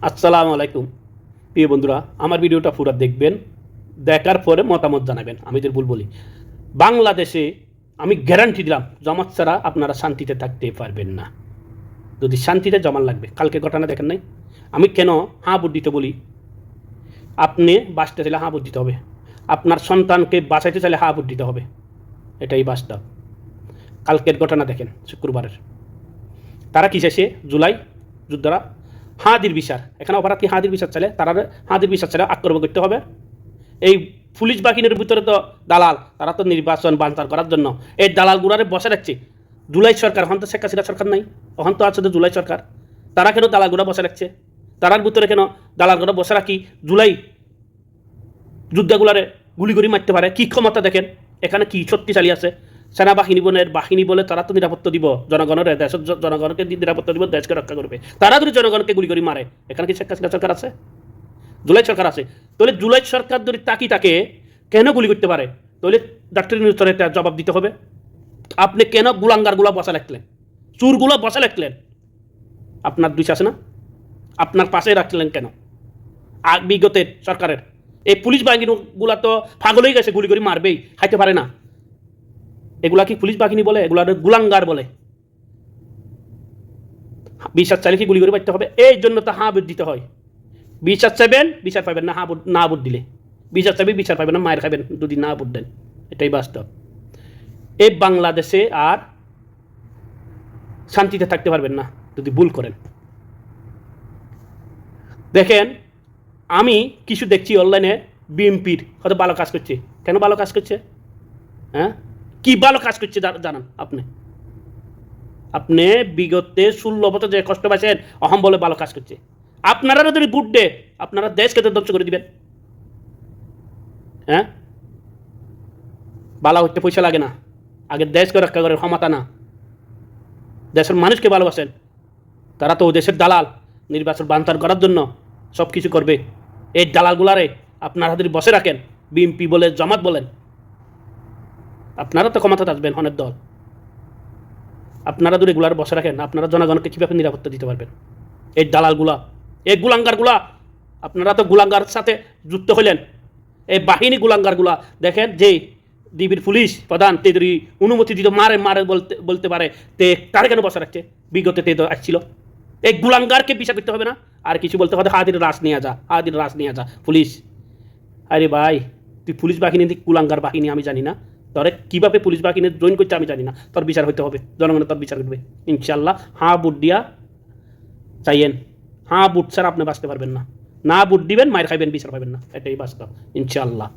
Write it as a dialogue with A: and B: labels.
A: আসসালামু আলাইকুম প্রিয় বন্ধুরা, আমার ভিডিওটা পুরো দেখবেন, দেখার পরে মতামত জানাবেন। আমি যদি ভুল বলি, বাংলাদেশে আমি গ্যারান্টি দিলাম জামাত ছাড়া আপনারা শান্তিতে থাকতে পারবেন না। যদি শান্তিতে জমান লাগবে, কালকে ঘটনা দেখেন নাই? আমি কেন হাঁ ভোট দিতে বলি? আপনি বাঁচতে চাইলে হাঁ ভোট দিতে হবে, আপনার সন্তানকে বাঁচাইতে চাইলে হাঁ ভোট দিতে হবে, এটাই বাস্তব। কালকের ঘটনা দেখেন, শুক্রবারের। তারা কি চাইছে? জুলাই যোদ্ধারা হাদির বিচার, এখানে অপরাধ কি? হাদির বিচার চাইলে তারা হাদির বিচার চাইলে আক্রমণ করতে হবে। এই পুলিশ বাহিনীর ভিতরে তো দালাল, তারা তো নির্বাচন বানচাল করার জন্য এই দালাল গুড়ারে বসে রাখছে। জুলাই সরকার, এখন তো শেখ হাসিনা সরকার নাই, এখন তো আছে তো জুলাই সরকার। তারা কেন দালাল গুড়া বসে রাখছে? তারার ভিতরে কেন দালাল গুড়া বসে রাখি জুলাই যুদ্ধগুলারে গুলি করে মারতে পারে? কি ক্ষমতা দেখেন, এখানে কি শক্তিশালী আছে? সেনাবাহিনী বাহিনী বলে তারা তো নিরাপত্তা দিব জনগণের, দেশের জনগণকে নিরাপত্তা দিব, দেশকে রক্ষা করবে। তারা যদি জনগণকে গুলি করে মারে, এখানে কি শেখ হাসিনা সরকার আছে? জুলাই সরকার আছে। তাহলে জুলাই সরকার যদি তাকে কেন গুলি করতে পারে? তাহলে ডাক্তার নিউজের একটা জবাব দিতে হবে। আপনি কেন গুলাঙ্গারগুলা বসা রাখলেন, চুরগুলো বসা রাখলেন? আপনার দুই আছে না? আপনার পাশে রাখলেন কেন? বিগতের সরকারের এই পুলিশ বাহিনীগুলা তো পাগল হয়ে গেছে, গুলি করে মারবেই, খাইতে পারে না। এগুলা কি পুলিশ বাহিনী বলে? এগুলা গুলাঙ্গার বলে। বিচার চাইলে কি গুলি করে মারতে হবে? এই জন্য তো হাঁ ভোট দিতে হয়। বিচার চাইবেন, বিচার পাবেন না না ভোট দিলে। বিচার চাইবেন, বিচার পাবেন না, মায়ের খাবেন যদি না ভোট দেন। এটাই বাস্তব। এই বাংলাদেশে আর শান্তিতে থাকতে পারবেন না যদি ভুল করেন। দেখেন, আমি কিছু দেখছি অনলাইনে, বিএনপির হয়তো ভালো কাজ করছে। কেন ভালো কাজ করছে? হ্যাঁ, কি ভালো কাজ করছে জানান আপনি? আপনি বিগতে 16 বছর যে কষ্ট পাইছেন, অহম বলে ভালো কাজ করছে। আপনারা যদি ভোট দে, আপনারা দেশকে তো ধ্বংস করে দিবেন। হ্যাঁ, ভালো হইতে পয়সা লাগে না, আগে দেশকে রক্ষা করার ক্ষমতা না, দেশের মানুষকে ভালোবাসেন। তারা তো দেশের দালাল, নির্বাচন বানচাল করার জন্য সব কিছু করবে। এই দালালগুলারে আপনারা যদি বসে রাখেন, বিএনপি বলে জামাত বলেন, আপনারা তো ক্ষমতা আসবেন, হনের দল। আপনারা যদি এগুলার বসে রাখেন, আপনারা জনগণকে কীভাবে নিরাপত্তা দিতে পারবেন? এই দালালগুলা, এই গুলাঙ্গারগুলা, আপনারা তো গুলাঙ্গার সাথে যুক্ত হইলেন। এই বাহিনী গুলাঙ্গারগুলা দেখেন, যে ডিবির পুলিশ প্রধান তে যদি অনুমতি দিত মারে মারে বলতে পারে, তে তারা কেন বসে রাখছে? বিগতে তে তো আসছিল। এই গুলাঙ্গারকে বিচার করতে হবে না? আর কিছু বলতে হবে? হাদির রাস নিয়ে যা, হাদির রাস নিয়ে যা পুলিশ। আরে ভাই, তুই পুলিশ বাহিনী গুলাঙ্গার বাহিনী আমি জানি না, তোরে কীভাবে পুলিশ বাহিনী জয়েন করছে আমি জানি না। তোর বিচার হইতে হবে, জনগণের তোর বিচার করবে ইনশাল্লাহ। হাঁ বুট দিয়া চাইয়েন, হাঁ বুট ছাড়া আপনি বাঁচতে পারবেন না। না বুট দিবেন, মায়ের খাইবেন, বিচার পাবেন না। এটাই বাস্তব ইনশাল্লাহ।